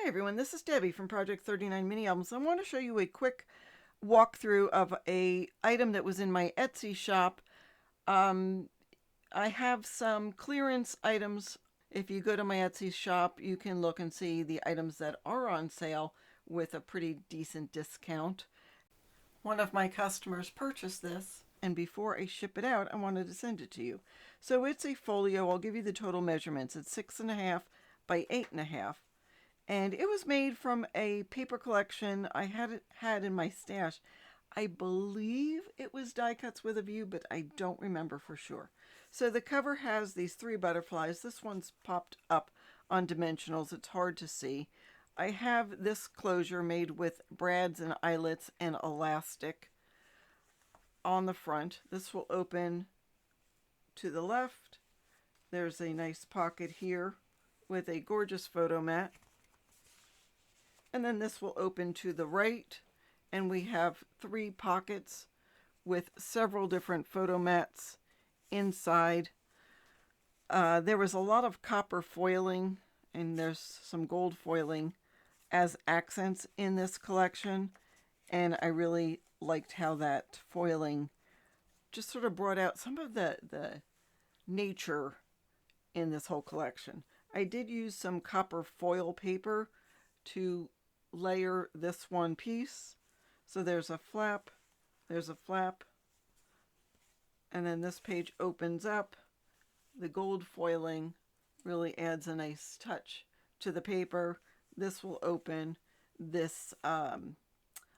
Hi everyone, this is Debbie from Project 39 Mini Albums. I want to show you a quick walkthrough of a item that was in my Etsy shop. I have some clearance items. If you go to my Etsy shop, you can look and see the items that are on sale with a pretty decent discount. One of my customers purchased this, and before I ship it out, I wanted to send it to you. So it's a folio. I'll give you the total measurements. It's 6.5 by 8.5. And it was made from a paper collection I had in my stash. I believe it was die cuts with a view, but I don't remember for sure. So the cover has these 3 butterflies. This one's popped up on dimensionals. It's hard to see. I have this closure made with brads and eyelets and elastic on the front. This will open to the left. There's a nice pocket here with a gorgeous photo mat. And then this will open to the right, and we have 3 pockets with several different photo mats inside. There was a lot of copper foiling, and there's some gold foiling as accents in this collection, and I really liked how that foiling just sort of brought out some of the nature in this whole collection. I did use some copper foil paper to layer this one piece. So there's a flap, and then this page opens up. The gold foiling really adds a nice touch to the paper. This will open. This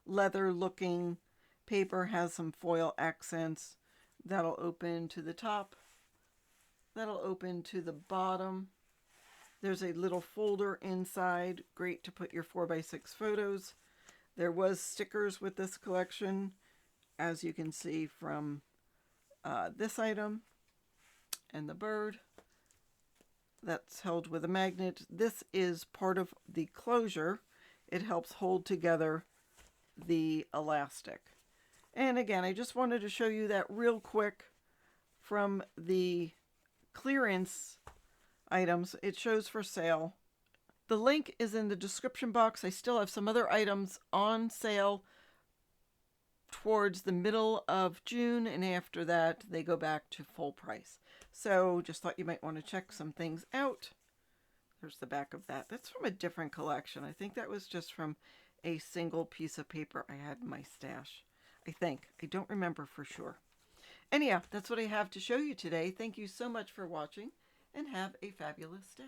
leather looking paper has some foil accents. That'll open to the top. That'll open to the bottom. There's a little folder inside, great to put your 4x6 photos. There was stickers with this collection, as you can see from this item and the bird. That's held with a magnet. This is part of the closure. It helps hold together the elastic. And again, I just wanted to show you that real quick from the clearance items. It shows for sale. The link is in the description box. I still have some other items on sale towards the middle of June, and after that they go back to full price. So just thought you might want to check some things out. There's the back of that. That's from a different collection. I think that was just from a single piece of paper I had in my stash. I think. I don't remember for sure. Anyhow, that's what I have to show you today. Thank you so much for watching, and have a fabulous day.